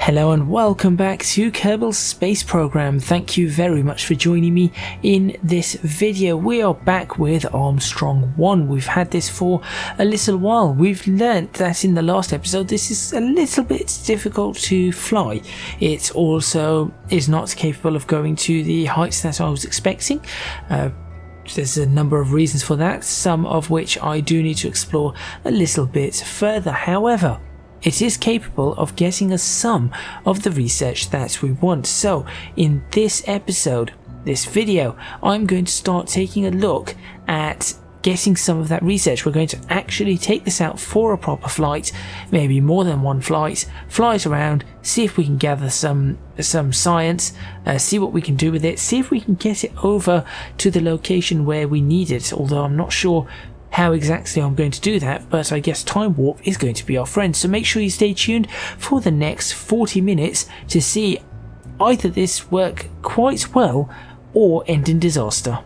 Hello and welcome back to Kerbal Space Program. Thank you very much for joining me in this video. We are back with Armstrong One. We've had this for a little while. We've learnt that in the last episode this is a little bit difficult to fly. It also is not capable of going to the heights that I was expecting. There's a number of reasons for that, some of which I do need to explore a little bit further. However, it is capable of getting us some of the research that we want. So in this episode, this video, I'm going to start taking a look at getting some of that research. We're going to actually take this out for a proper flight, maybe more than one flight, fly it around, see if we can gather some science, see what we can do with it, see if we can get it over to the location where we need it, although I'm not sure how exactly I'm going to do that, but I guess time warp is going to be our friend. So make sure you stay tuned for the next 40 minutes to see either this work quite well or end in disaster.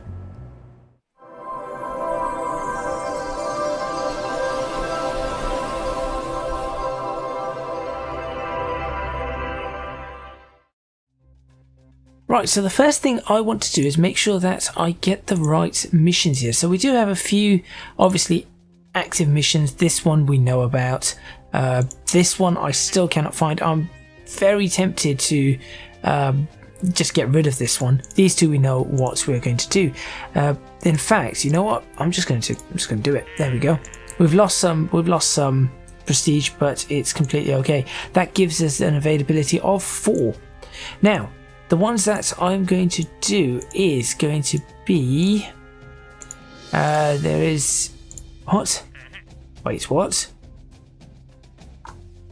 Right, so the first thing I want to do is make sure that I get the right missions here. So we do have a few, obviously, active missions. This one we know about. This one I still cannot find. I'm very tempted to just get rid of this one. These two we know what we're going to do. In fact, you know what? I'm just going to do it. There we go. We've lost some prestige, but it's completely okay. That gives us an availability of 4. Now, the ones that I'm going to do is going to be there is what? Wait, what?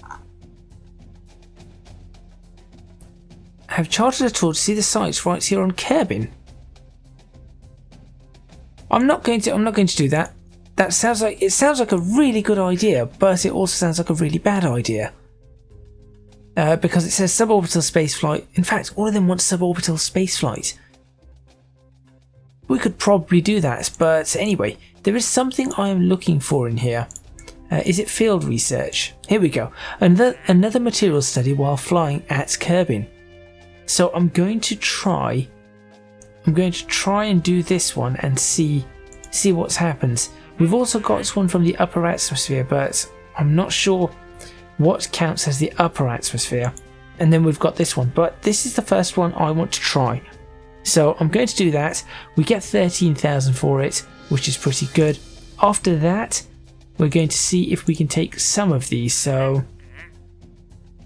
I have chartered a tour to see the sights right here on Kerbin. I'm not going to do that. That sounds like a really good idea, but it also sounds like a really bad idea. Because it says suborbital spaceflight. In fact, all of them want suborbital spaceflight. We could probably do that, but anyway, there is something I am looking for in here. Is it field research? Here we go. Another material study while flying at Kerbin. So I'm going to try and do this one and see what happens. We've also got one from the upper atmosphere, but I'm not sure what counts as the upper atmosphere. And then we've got this one, but this is the first one I want to try. So I'm going to do that. We get 13,000 for it, which is pretty good. After that, we're going to see if we can take some of these. So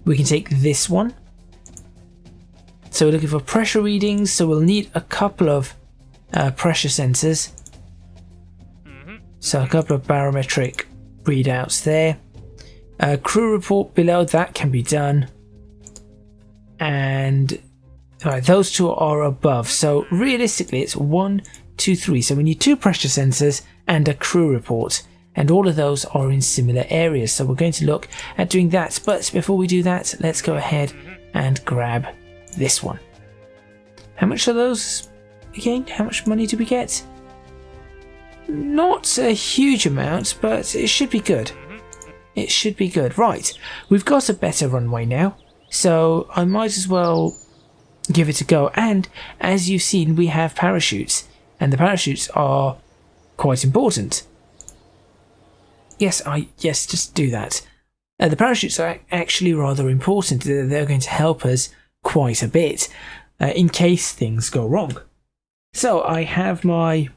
we can take this one. So we're looking for pressure readings, so we'll need a couple of pressure sensors. So a couple of barometric readouts there. Crew report below, that can be done. And right, those two are above. So realistically, it's 1, 2, 3. So we need 2 pressure sensors and a crew report. And all of those are in similar areas. So we're going to look at doing that. But before we do that, let's go ahead and grab this one. How much are those again? How much money do we get? Not a huge amount, but it should be good. It should be good. Right, we've got a better runway now, so I might as well give it a go. And as you've seen, we have parachutes, and the parachutes are quite important. Yes, just do that. The parachutes are actually rather important. They're going to help us quite a bit in case things go wrong. So I have my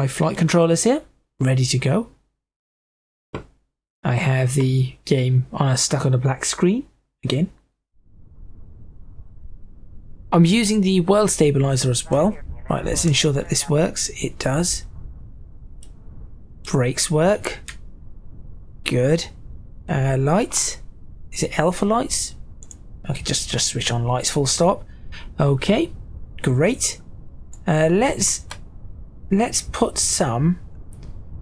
flight controllers here, ready to go. I have the game stuck on a black screen again. I'm using the world stabilizer as well. Right, let's ensure that this works. It does. Brakes work. Good. Lights. Is it L for lights? Okay, just switch on lights, full stop. Okay, great. Let's put some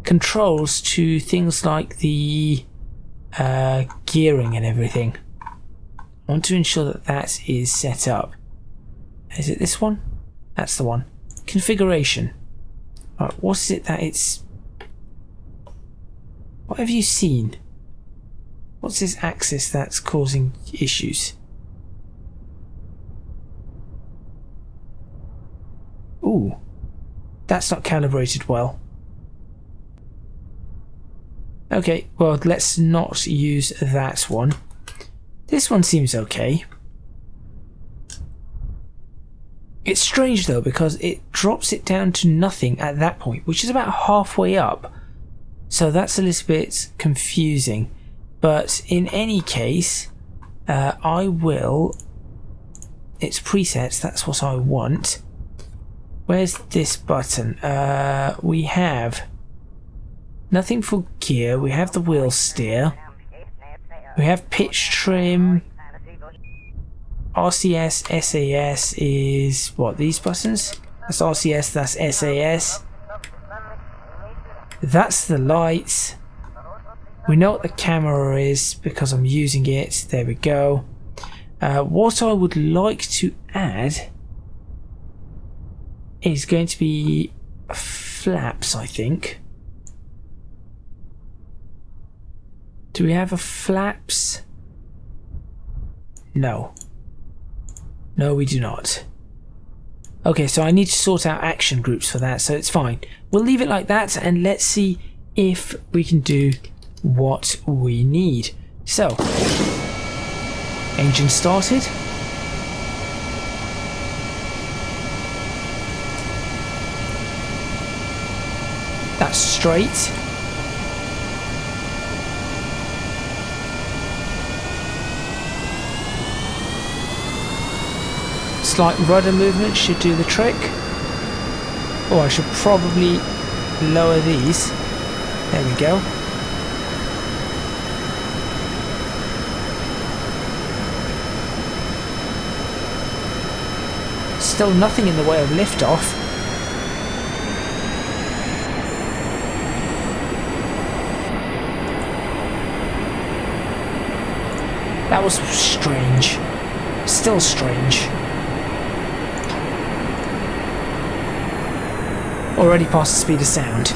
controls to things like the gearing and everything. I want to ensure that that is set up. Is it this one? That's the one. Configuration. Right, what is it that it's... What have you seen? What's this axis that's causing issues? Ooh, that's not calibrated well. Okay, well, let's not use that one. This one seems okay. It's strange though, because it drops it down to nothing at that point, which is about halfway up. So that's a little bit confusing. But in any case, I will... It's presets, that's what I want. Where's this button? We have nothing for gear. We have the wheel steer. We have pitch trim. RCS, SAS is what, these buttons? That's RCS, that's SAS. That's the lights. We know what the camera is because I'm using it. There we go. What I would like to add is going to be flaps, I think. Do we have a flaps? No. No, we do not. Okay, so I need to sort out action groups for that, so it's fine. We'll leave it like that and let's see if we can do what we need. So, engine started. That's straight. Slight rudder movement should do the trick. Oh, I should probably lower these. There we go. Still nothing in the way of liftoff. That was strange. Still strange. Already past the speed of sound.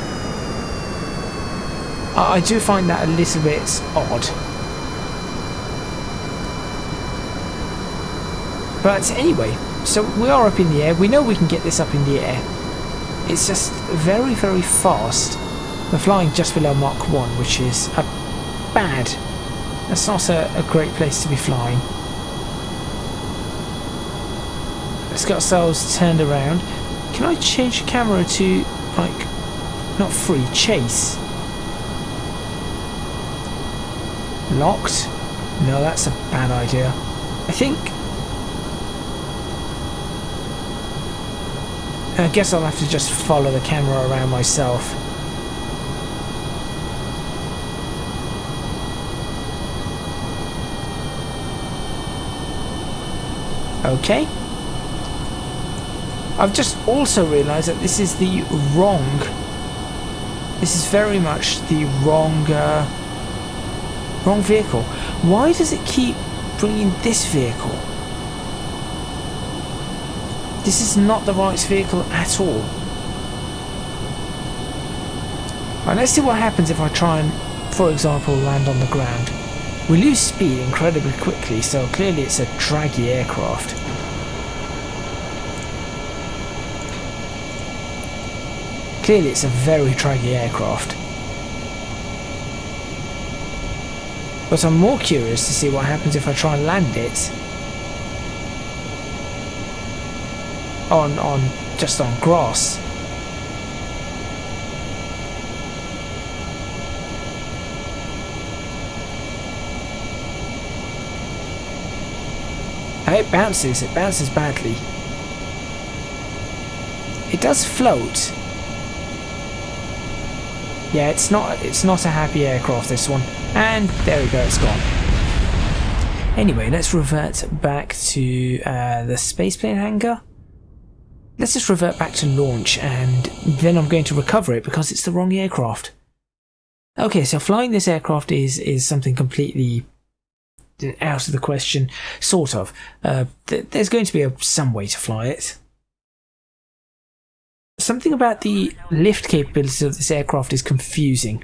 I do find that a little bit odd. But anyway, so we are up in the air. We know we can get this up in the air. It's just very, very fast. We're flying just below Mach 1, which is bad. That's not a great place to be flying. Let's get ourselves turned around. Can I change the camera to, like, not free, chase? Locked? No, that's a bad idea. I guess I'll have to just follow the camera around myself. Okay. I've just also realised that this is the wrong... This is very much the wrong vehicle. Why does it keep bringing this vehicle? This is not the right vehicle at all. Right, let's see what happens if I try and, for example, land on the ground. We lose speed incredibly quickly, so clearly it's a draggy aircraft. Clearly it's a very draggy aircraft. But I'm more curious to see what happens if I try and land it just on grass. It bounces badly. It does float. Yeah, it's not a happy aircraft, this one. And there we go, it's gone. Anyway, let's revert back to the spaceplane hangar. Let's just revert back to launch, and then I'm going to recover it because it's the wrong aircraft. Okay, so flying this aircraft is something completely out of the question, sort of. There's going to be some way to fly it. Something about the lift capabilities of this aircraft is confusing.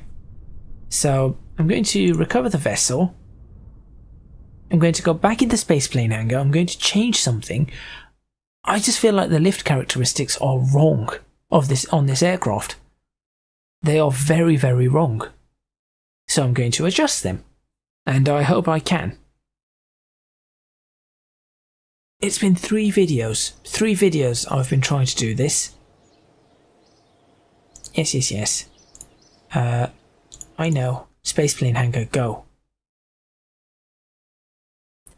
So I'm going to recover the vessel. I'm going to go back in the spaceplane hangar. I'm going to change something. I just feel like the lift characteristics are wrong on this aircraft. They are very, very wrong. So I'm going to adjust them. And I hope I can. It's been 3 videos. 3 videos I've been trying to do this. Yes. I know. Spaceplane hangar, go.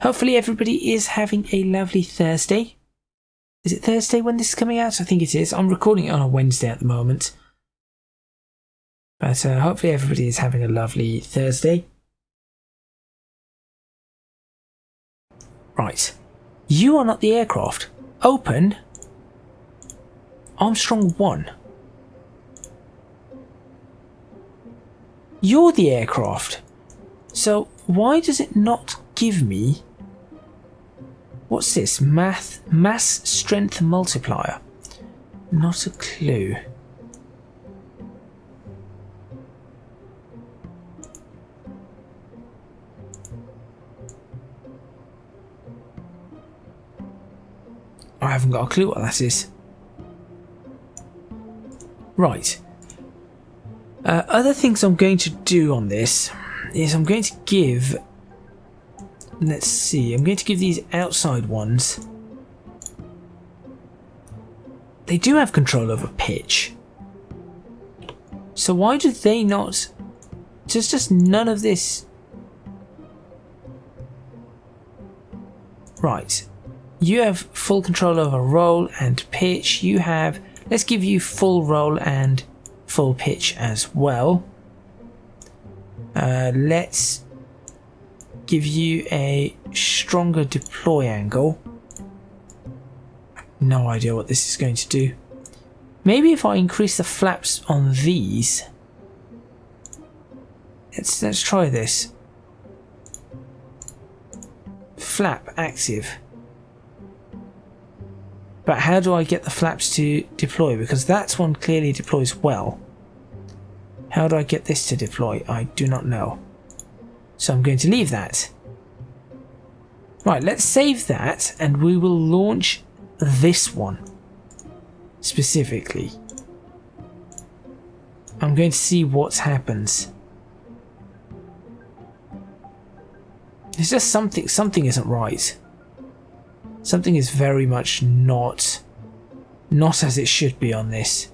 Hopefully everybody is having a lovely Thursday. Is it Thursday when this is coming out? I think it is. I'm recording it on a Wednesday at the moment. But hopefully everybody is having a lovely Thursday. Right. You are not the aircraft. Open Armstrong One. You're the aircraft. So why does it not give me... What's this? Mass strength multiplier. Not a clue. I haven't got a clue what that is. Right. Other things I'm going to do on this is I'm going to give... Let's see. I'm going to give these outside ones... They do have control over pitch. So why do they not... There's just none of this... Right. You have full control over roll and pitch. You have... Let's give you full roll and full pitch as well. Let's give you a stronger deploy angle. No idea what this is going to do. Maybe if I increase the flaps on these. Let's try this. Flap active. But how do I get the flaps to deploy? Because that one clearly deploys well. How do I get this to deploy? I do not know. So I'm going to leave that. Right, let's save that and we will launch this one specifically. I'm going to see what happens. It's just something isn't right. Something is very much not as it should be on this.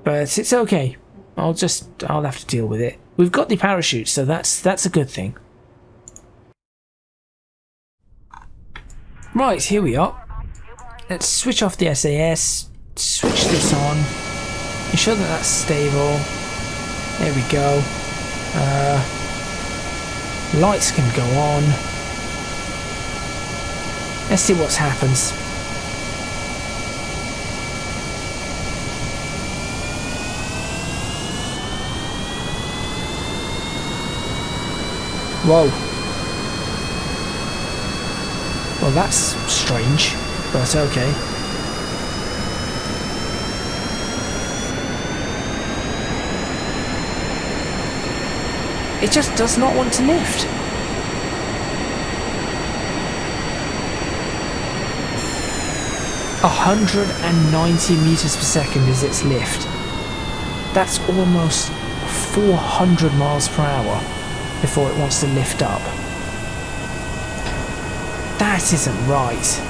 But it's okay. I'll have to deal with it. We've got the parachute, so that's a good thing. Right, here we are. Let's switch off the SAS, switch this on, ensure that that's stable. There we go. Lights can go on. Let's see what happens. Whoa. Well, that's strange, but okay. It just does not want to lift. "190 meters per second is its lift. That's almost 400 miles per hour before it wants to lift up. That isn't right.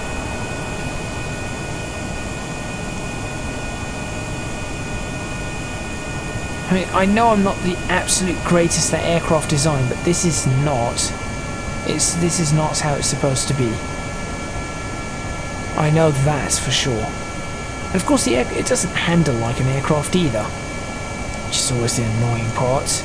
I mean, I know I'm not the absolute greatest at aircraft design, but this is not. This is not how it's supposed to be. I know that for sure. And of course, it doesn't handle like an aircraft either, which is always the annoying part.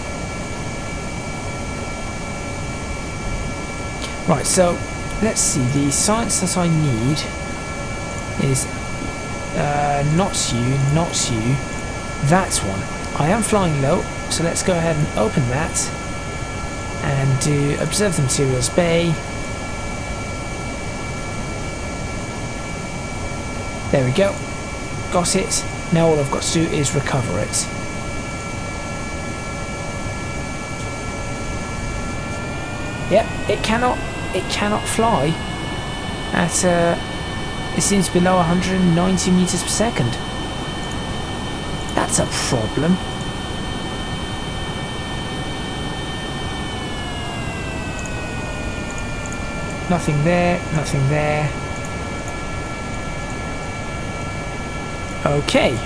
Right, so let's see. The science that I need is not you, that one. I am flying low, so let's go ahead and open that and do observe the materials bay. There we go. Got it. Now all I've got to do is recover it. Yep, it cannot fly at It seems below 190 meters per second. That's a problem. Nothing there, nothing there. Okay.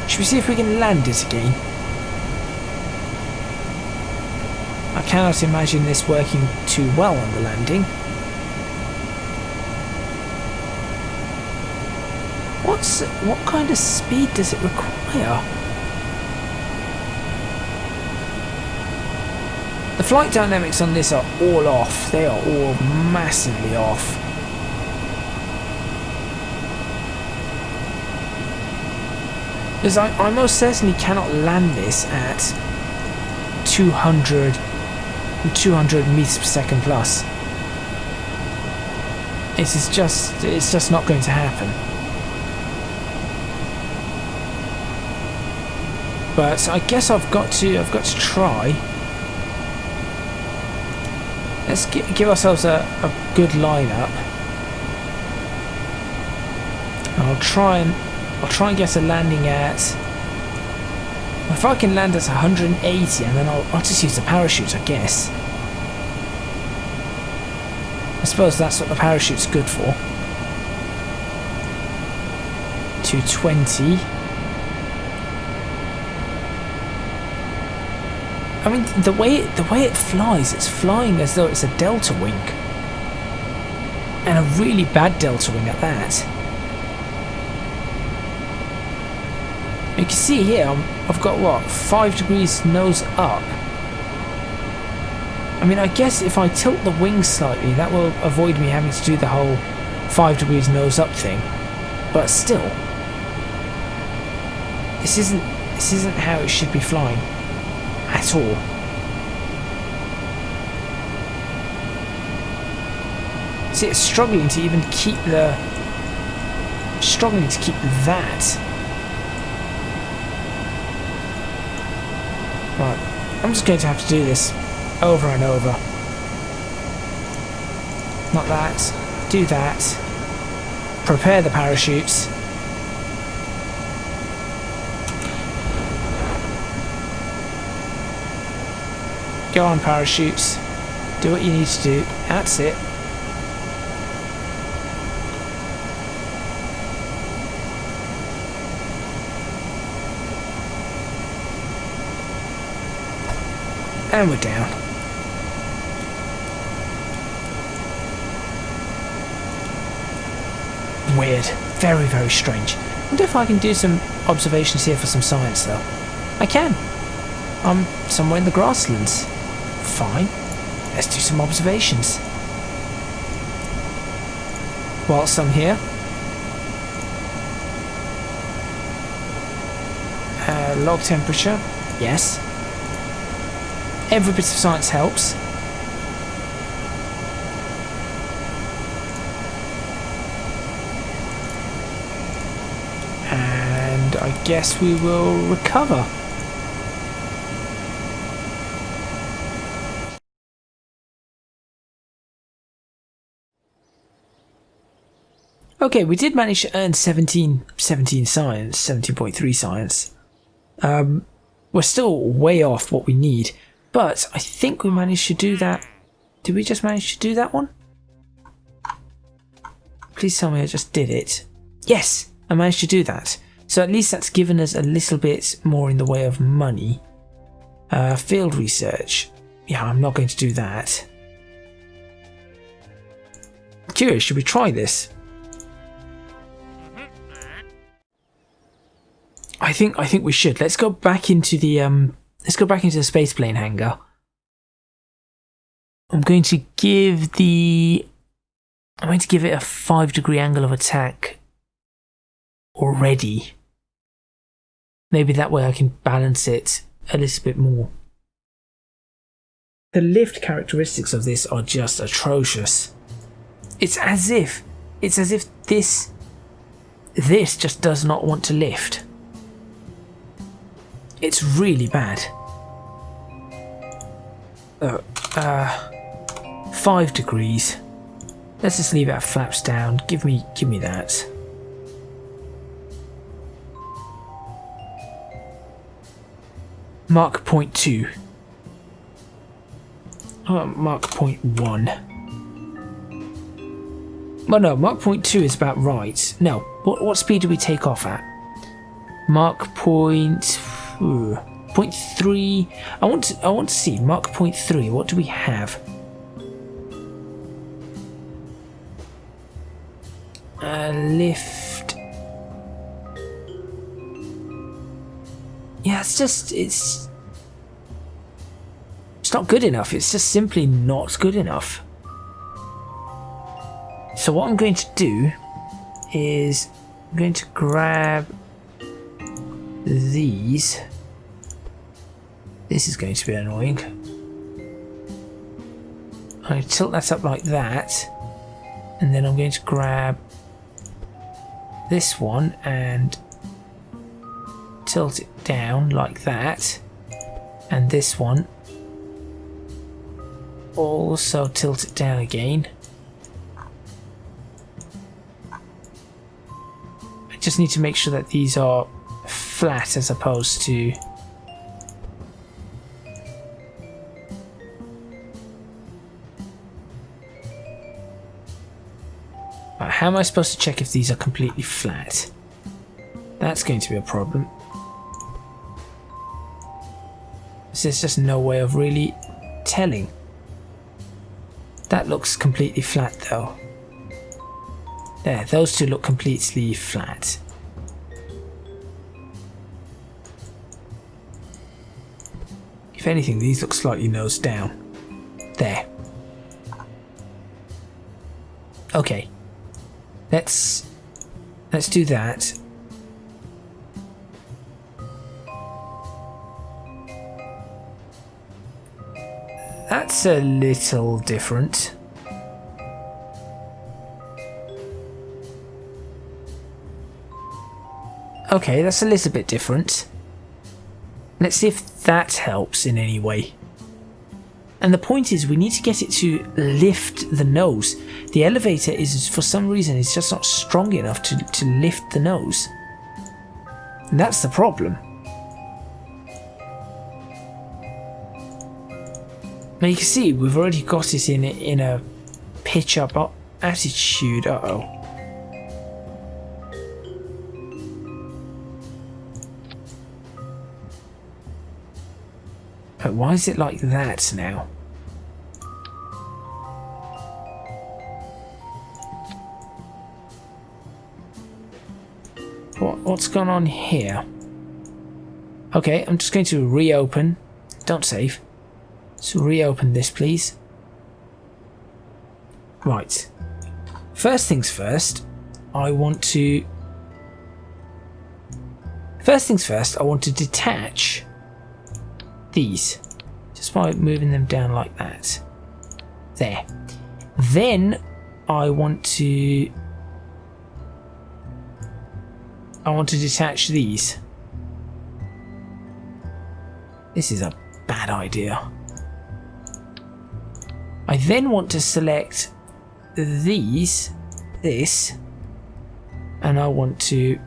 Should we see if we can land it again? I cannot imagine this working too well on the landing. What kind of speed does it require? The flight dynamics on this are all off. They are all massively off. Because I most certainly cannot land this at 200 meters per second plus. It's just not going to happen. But I guess I've got to try. Let's give ourselves a good lineup. I'll try and get a landing at. If I can land at 180, and then I'll just use the parachute, I guess. I suppose that's what the parachute's good for. 220. I mean, the way it flies, it's flying as though it's a delta wing, and a really bad delta wing at that. You can see here, I've got what, 5 degrees nose up. I mean, I guess if I tilt the wings slightly, that will avoid me having to do the whole 5 degrees nose up thing. But still, this isn't how it should be flying. At all. See, it's struggling to even keep that. Right, I'm just going to have to do this over and over. Not that. Do that. Prepare the parachutes. Go on, parachutes. Do what you need to do. That's it. And we're down. Weird. Very, very strange. I wonder if I can do some observations here for some science, though. I can. I'm somewhere in the grasslands. Fine. Let's do some observations. Whilst I'm here. Log temperature. Yes. Every bit of science helps. And I guess we will recover. Okay, we did manage to earn 17 science, 17.3 science. We're still way off what we need, but I think we managed to do that. Did we just manage to do that one? Please tell me I just did it. Yes, I managed to do that. So at least that's given us a little bit more in the way of money. Field research. Yeah, I'm not going to do that. Curious, should we try this? I think we should. Let's go back into the spaceplane hangar. I'm going to give it a 5-degree angle of attack already. Maybe that way I can balance it a little bit more. The lift characteristics of this are just atrocious. It's as if this just does not want to lift. It's really bad. 5 degrees. Let's just leave it at flaps down. Give me that. Mark point 2. Oh, Mark point 1. Well, no, Mark point 2 is about right. No, what speed do we take off at? Mark point 3. I want to see Mark point 3. What do we have? Lift. Yeah, it's not good enough. It's just simply not good enough. So what I'm going to do is I'm going to grab these. This is going to be annoying. I'm going to tilt that up like that, and then I'm going to grab this one and tilt it down like that, and this one also tilt it down again. I just need to make sure that these are flat as opposed to how am I supposed to check if these are completely flat? That's going to be a problem. There's just no way of really telling. That looks completely flat though. There, those two look completely flat. If anything, these look slightly nose down. There. Okay. Let's do that. That's a little different. Okay, that's a little bit different. Let's see if that helps in any way. And the point is, we need to get it to lift the nose. The elevator is, for some reason, it's just not strong enough to lift the nose. And that's the problem. Now you can see we've already got it in a pitch up attitude. Uh-oh. But why is it like that now? What's gone on here? Okay, I'm just going to reopen. Don't save. So reopen this, please. Right. First things first, I want to detach these. Just by moving them down like that. There. Then I want to detach these. This is a bad idea. I then want to select this, and I want to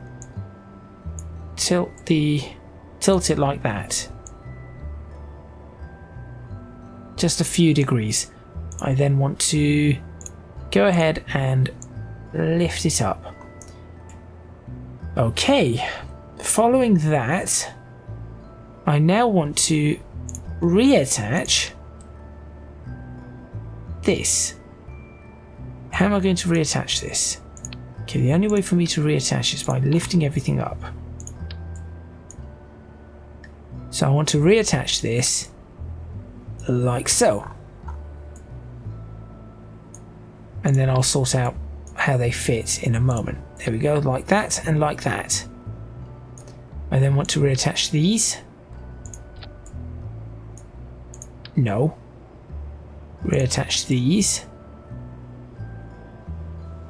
tilt it like that. Just a few degrees. I then want to go ahead and lift it up. Okay, following that, I now want to reattach this. How am I going to reattach this? Okay, the only way for me to reattach is by lifting everything up. So I want to reattach this like so. And then I'll sort out how they fit in a moment. There we go, like that and like that. I then want to reattach these. No. Reattach these.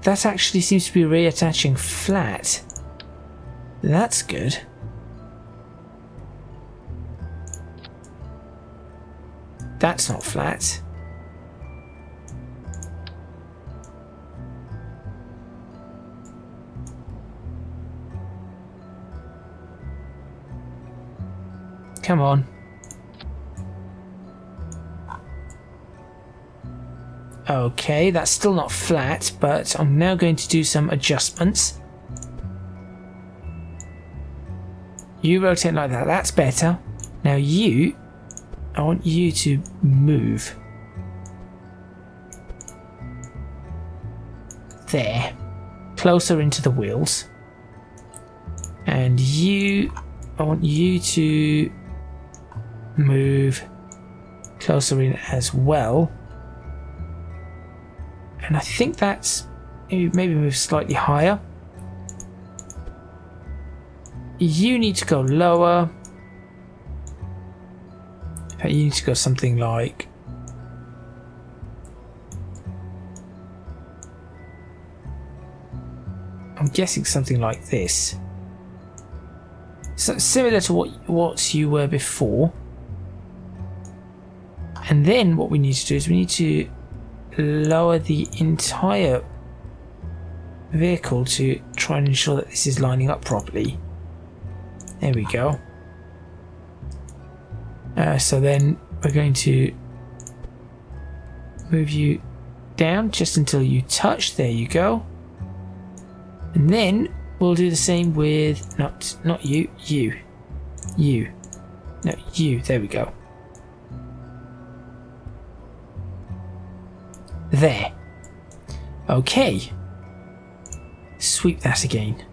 That actually seems to be reattaching flat. That's good. That's not flat. Come on. Okay, that's still not flat, but I'm now going to do some adjustments. You rotate like that, that's better. Now you, I want you to move. There. Closer into the wheels. And you, I want you to move closer in as well. And I think that's, maybe move slightly higher. You need to go lower. In fact, you need to go something like, I'm guessing something like this. So similar to what you were before. And then what we need to do is we need to lower the entire vehicle to try and ensure that this is lining up properly. There we go. So then we're going to move you down just until you touch. There you go. And then we'll do the same with not you. No, you. There we go. There. Okay. Sweep that again.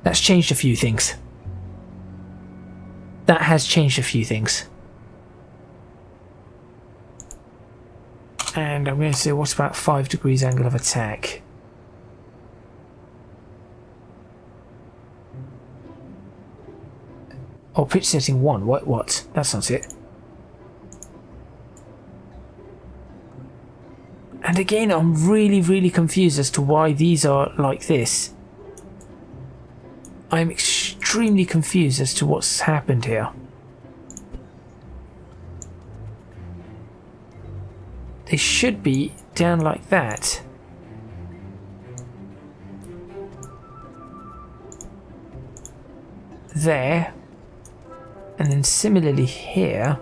That's changed a few things. That has changed a few things. And I'm going to say, what about 5 degrees angle of attack? Oh, pitch setting 1. What? That's not it. And again, I'm really confused as to why these are like this. I'm extremely confused as to what's happened here. They should be down like that. There. And then similarly here.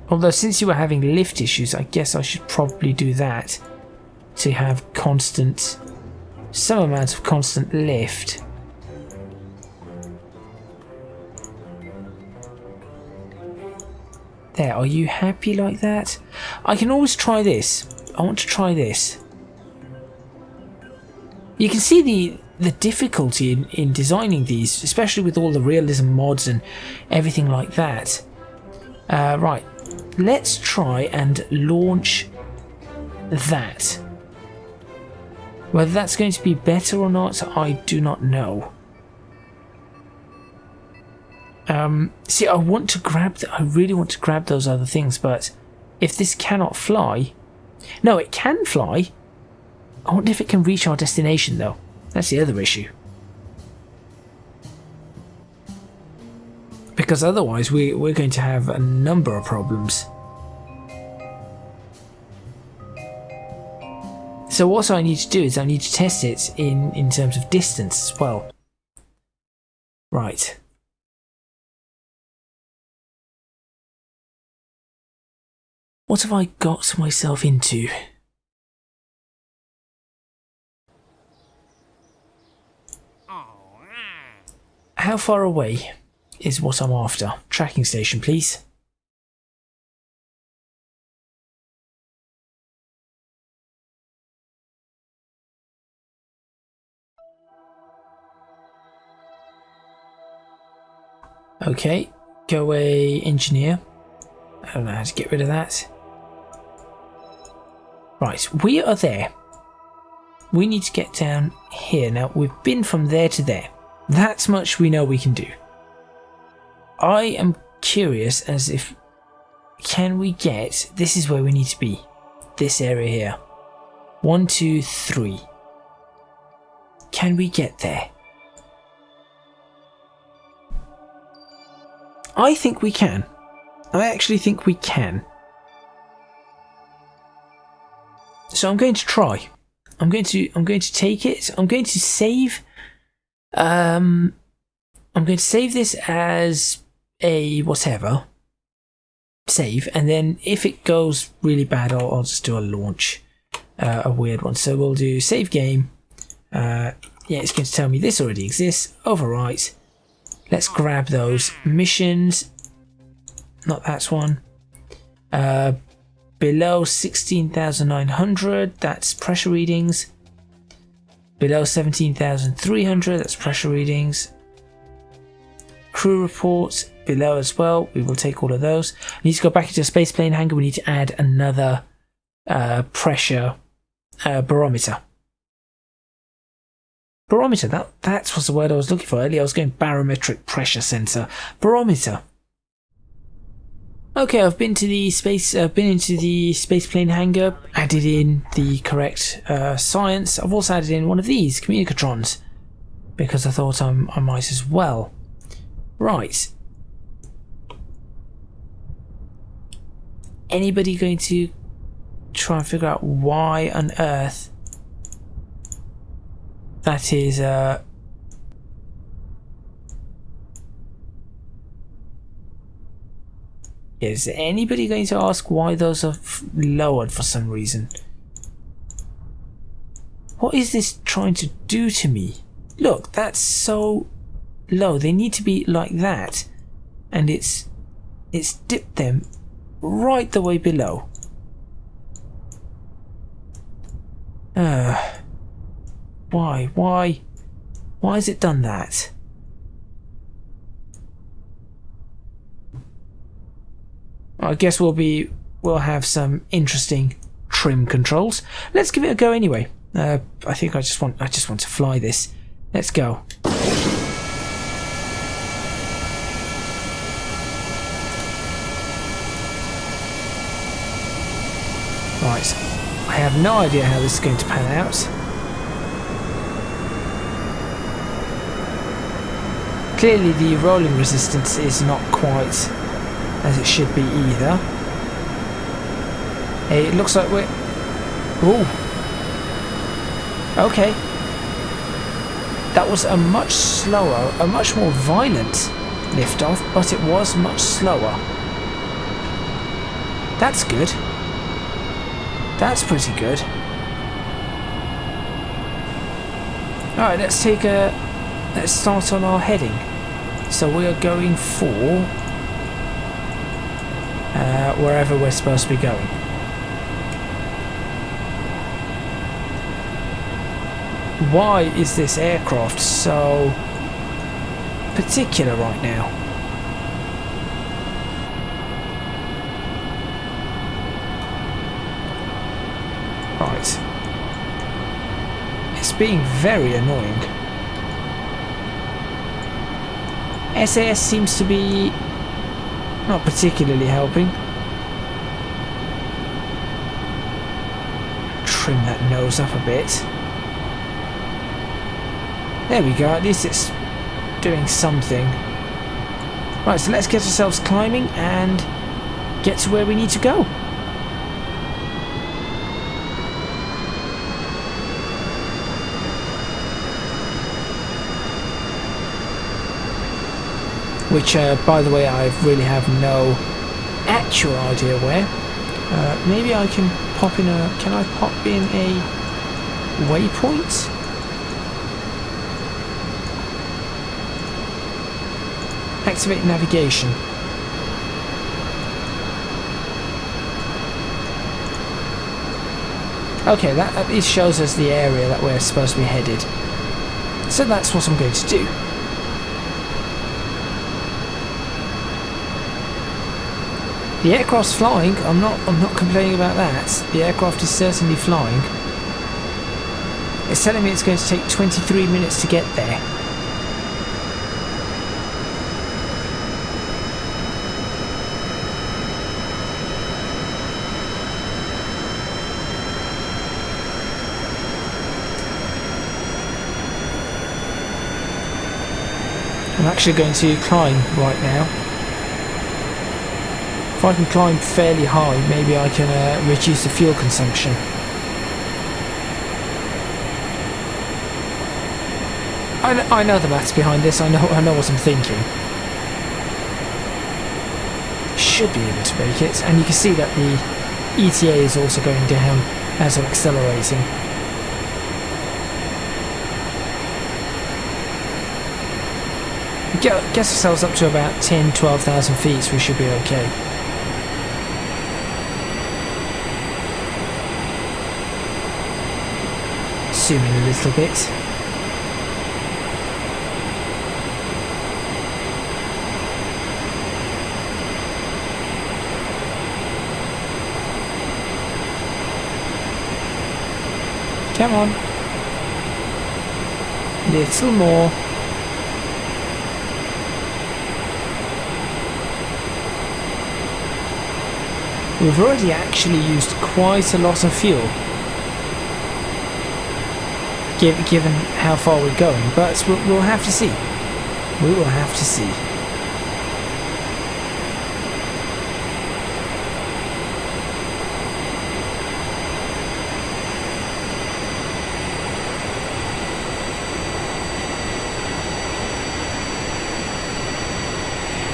Although since you were having lift issues, I guess I should probably do that to have some amount of constant lift. There, are you happy like that? I can always try this. I want to try this. You can see the difficulty in designing these, especially with all the realism mods and everything like that. Right. Let's try and launch that. Whether that's going to be better or not, I do not know. See, I really want to grab those other things, but if this cannot fly... No, it can fly. I wonder if it can reach our destination, though. That's the other issue. Because otherwise we're going to have a number of problems. So what I need to do is I need to test it in terms of distance as well. Right. What have I got myself into? How far away is what I'm after? Tracking station, please. Okay, go away, engineer. I don't know how to get rid of that. Right, we are there. We need to get down here. Now, we've been from there to there. That's much we know we can do. I am curious as if... Can we get... This is where we need to be. This area here. 1, 2, 3. Can we get there? I think we can. I actually think we can. So I'm going to try. I'm going to take it. I'm going to save. I'm going to save this as a whatever. Save, and then if it goes really bad, I'll just do a launch, a weird one. So we'll do save game. Yeah, it's going to tell me this already exists. Overwrite. Let's grab those missions. Not that one. Below 16,900, that's pressure readings. Below 17,300, that's pressure readings. Crew reports below as well. We will take all of those. We need to go back into a space plane hangar. We need to add another pressure barometer. Barometer, that was the word I was looking for earlier. I was going barometric pressure sensor. Barometer. Okay, I've been to the space. Been into the space plane hangar. Added in the correct science. I've also added in one of these communicatrons because I thought I might as well. Right. Anybody going to try and figure out why on earth that is? Is anybody going to ask why those are lowered for some reason? What is this trying to do to me? Look, that's so low. They need to be like that, and it's dipped them right the way below. Why has it done that? I guess we'll have some interesting trim controls. Let's give it a go anyway. I think I just want to fly this. Let's go. Right. I have no idea how this is going to pan out. Clearly the rolling resistance is not quite as it should be either. Hey, it looks like we're... Ooh. Okay. That was a much slower, a much more violent liftoff, but it was much slower. That's good. That's pretty good. Alright, let's start on our heading. So we are going for wherever we're supposed to be going. Why is this aircraft so particular right now? Right. It's being very annoying. SAS seems to be not particularly helping. Trim that nose up a bit. There we go, at least it's doing something. Right, so let's get ourselves climbing and get to where we need to go. Which, by the way, I really have no actual idea where. Maybe I can pop in a... Can I pop in a waypoint? Activate navigation. Okay, that at least shows us the area that we're supposed to be headed. So that's what I'm going to do. The aircraft's flying. I'm not complaining about that. The aircraft is certainly flying. It's telling me it's going to take 23 minutes to get there. I'm actually going to climb right now. If I can climb fairly high, maybe I can reduce the fuel consumption. I know the maths behind this. I know what I'm thinking. Should be able to make it, and you can see that the ETA is also going down as I'm accelerating. Get ourselves up to about 10,000-12,000 feet, so we should be okay. Zoom in a little bit. Come on. Little more. We've already actually used quite a lot of fuel, given how far we're going, but we'll have to see. We will have to see.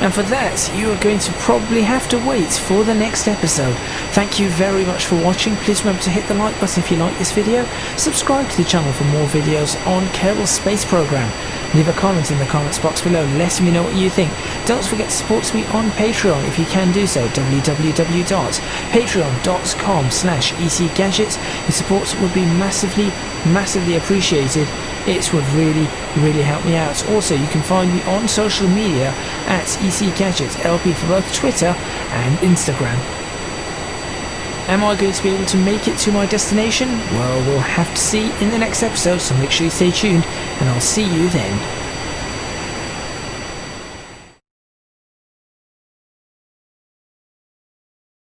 And for that, you are going to probably have to wait for the next episode. Thank you very much for watching. Please remember to hit the like button if you like this video. Subscribe to the channel for more videos on Kerbal Space Program. Leave a comment in the comments box below, letting me know what you think. Don't forget to support me on Patreon if you can do so. www.patreon.com/ecgadgets. Your support would be massively appreciated. It would really help me out. Also, you can find me on social media at ecgadgetslp for both Twitter and Instagram. Am I going to be able to make it to my destination? Well, we'll have to see in the next episode, so make sure you stay tuned, and I'll see you then.